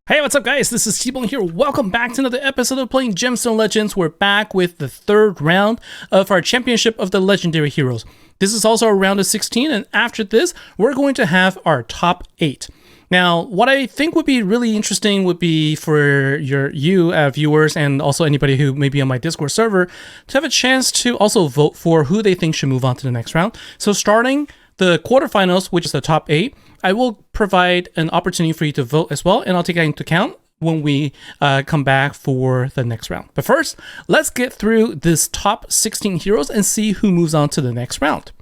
Hey, what's up guys? This is Julong here. Welcome back to another episode of playing Gemstone Legends. We're back with the third round of our Championship of the Legendary Heroes. This is also a round of 16, and after this, we're going to have our top 8. Now, what I think would be really interesting would be for you viewers and also anybody who may be on my Discord server to have a chance to also vote for who they think should move on to the next round. So starting the quarterfinals, which is the top 8, I will provide an opportunity for you to vote as well, and I'll take that into account when we come back for the next round. But first, let's get through this top 16 heroes and see who moves on to the next round.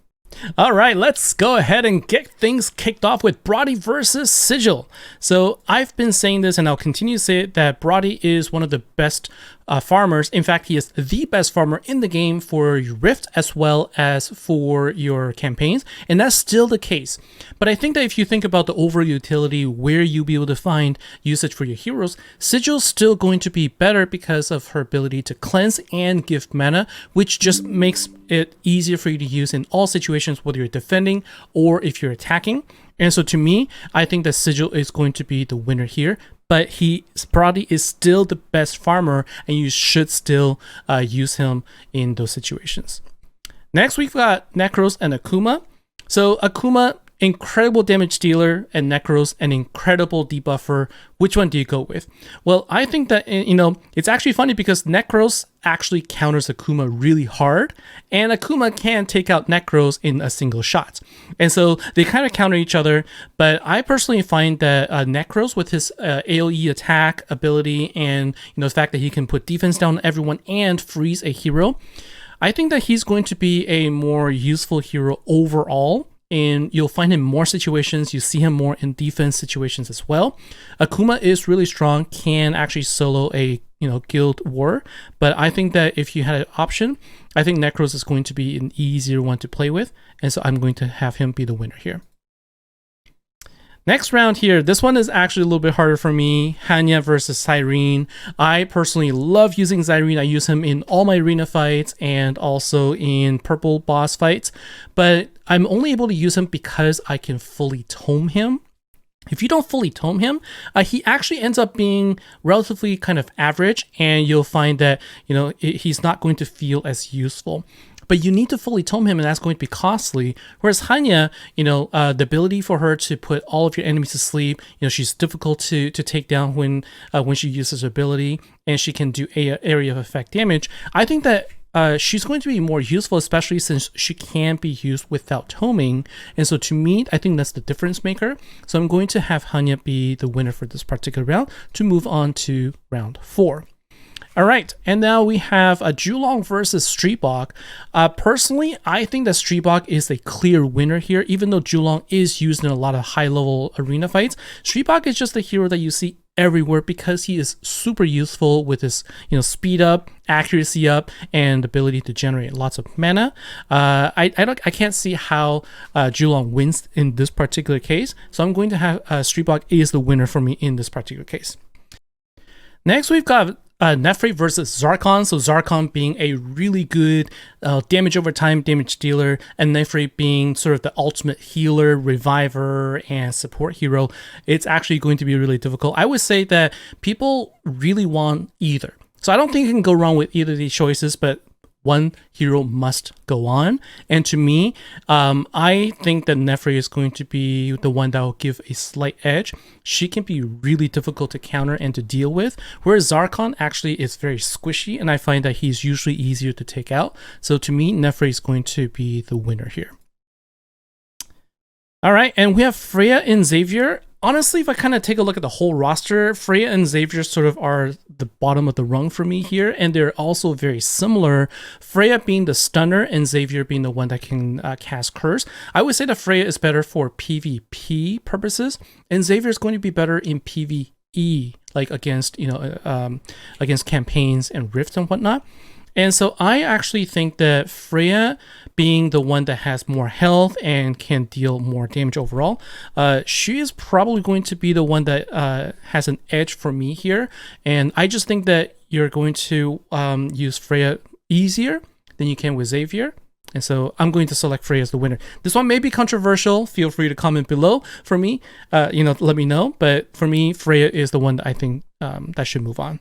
All right, let's go ahead and get things kicked off with Brawdy versus Sigil. So I've been saying this and I'll continue to say it, that Brawdy is one of the best farmers. In fact, he is the best farmer in the game for your Rift as well as for your campaigns, and that's still the case. But I think that if you think about the overall utility, where you'll be able to find usage for your heroes, Sigil's still going to be better because of her ability to cleanse and give mana, which just makes it easier for you to use in all situations, whether you're defending or if you're attacking. And so to me, I think that Sigil is going to be the winner here. But Brawdy is still the best farmer, and you should still use him in those situations. Next, we've got Necros and Akuma. So Akuma, incredible damage dealer, and Necros, an incredible debuffer. Which one do you go with? Well, I think that, it's actually funny because Necros actually counters Akuma really hard, and Akuma can take out Necros in a single shot. And so they kind of counter each other, but I personally find that Necros, with his AoE attack ability and the fact that he can put defense down on everyone and freeze a hero, I think that he's going to be a more useful hero overall. And you'll find him in more situations. You see him more in defense situations as well. Akuma is really strong, can actually solo a guild war, but I think that if you had an option, I think Necros is going to be an easier one to play with, and so I'm going to have him be the winner here. Next round here, this one is actually a little bit harder for me. Hannya versus Dsyraeen. I personally love using Dsyraeen. I use him in all my arena fights and also in purple boss fights, but I'm only able to use him because I can fully tome him. If you don't fully tome him, he actually ends up being relatively kind of average, and you'll find that he's not going to feel as useful. But you need to fully tome him, and that's going to be costly. Whereas Hannya, the ability for her to put all of your enemies to sleep, she's difficult to take down when she uses her ability, and she can do area of effect damage. I think that she's going to be more useful, especially since she can be used without toming. And so to me, I think that's the difference maker. So I'm going to have Hannya be the winner for this particular round to move on to round 4. All right, and now we have a Julong versus Stribog. Personally, I think that Stribog is a clear winner here, even though Julong is used in a lot of high-level arena fights. Stribog is just a hero that you see everywhere because he is super useful with his speed up, accuracy up, and ability to generate lots of mana. I can't see how Julong wins in this particular case, so I'm going to have Stribog is the winner for me in this particular case. Next, we've got Nefre versus Zarkon. So Zarkon being a really good damage over time damage dealer, and Nefre being sort of the ultimate healer, reviver, and support hero. It's actually going to be really difficult. I would say that people really want either. So I don't think you can go wrong with either of these choices, but one hero must go on. And to me, I think that Nefre is going to be the one that will give a slight edge. She can be really difficult to counter and to deal with, whereas Zarkon actually is very squishy, and I find that he's usually easier to take out. So to me, Nefre is going to be the winner here. All right, and we have Freya and Xavier. Honestly, if I kind of take a look at the whole roster, Freya and Xavier sort of are the bottom of the rung for me here, and they're also very similar. Freya being the stunner and Xavier being the one that can cast Curse. I would say that Freya is better for PvP purposes, and Xavier is going to be better in PvE, like against against campaigns and rifts and whatnot. And so I actually think that Freya, being the one that has more health and can deal more damage overall, she is probably going to be the one that has an edge for me here. And I just think that you're going to use Freya easier than you can with Xavier. And so I'm going to select Freya as the winner. This one may be controversial. Feel free to comment below for me. Let me know. But for me, Freya is the one that I think that should move on.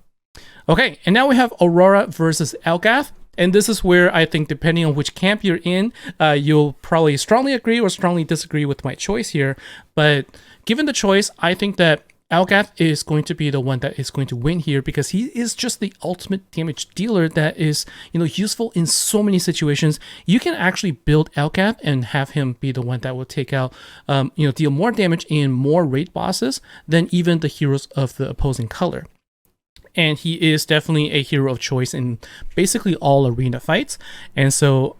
Okay, and now we have Aurora versus Elgath. And this is where I think, depending on which camp you're in, you'll probably strongly agree or strongly disagree with my choice here. But given the choice, I think that Elgath is going to be the one that is going to win here because he is just the ultimate damage dealer that is, useful in so many situations. You can actually build Elgath and have him be the one that will take out, deal more damage in more raid bosses than even the heroes of the opposing color. And he is definitely a hero of choice in basically all arena fights. And so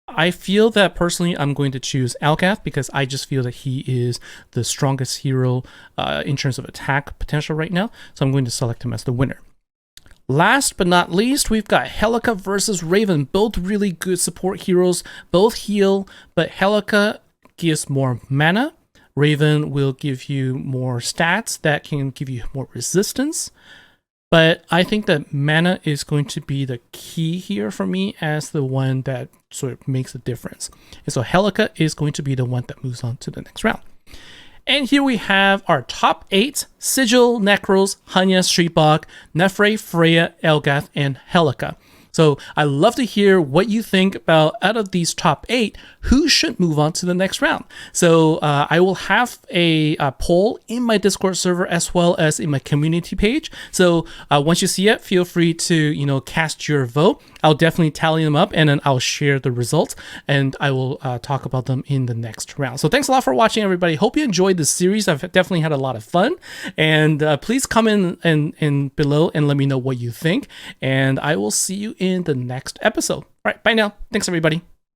I feel that personally I'm going to choose Elgath because I just feel that he is the strongest hero in terms of attack potential right now. So I'm going to select him as the winner. Last but not least, we've got Helika versus Raven. Both really good support heroes, both heal, but Helika gives more mana. Raven will give you more stats that can give you more resistance. But I think that mana is going to be the key here for me as the one that sort of makes a difference. And so Helika is going to be the one that moves on to the next round. And here we have our top 8: Sigil, Necros, Hannya, Stribog, Nefre, Freya, Elgath, and Helika. So I'd love to hear what you think about, out of these top 8, who should move on to the next round. So I will have a poll in my Discord server as well as in my community page. So once you see it, feel free to cast your vote. I'll definitely tally them up and then I'll share the results and I will talk about them in the next round. So thanks a lot for watching, everybody. Hope you enjoyed this series. I've definitely had a lot of fun, and please comment in below and let me know what you think, and I will see you in the next episode. All right, bye now. Thanks, everybody.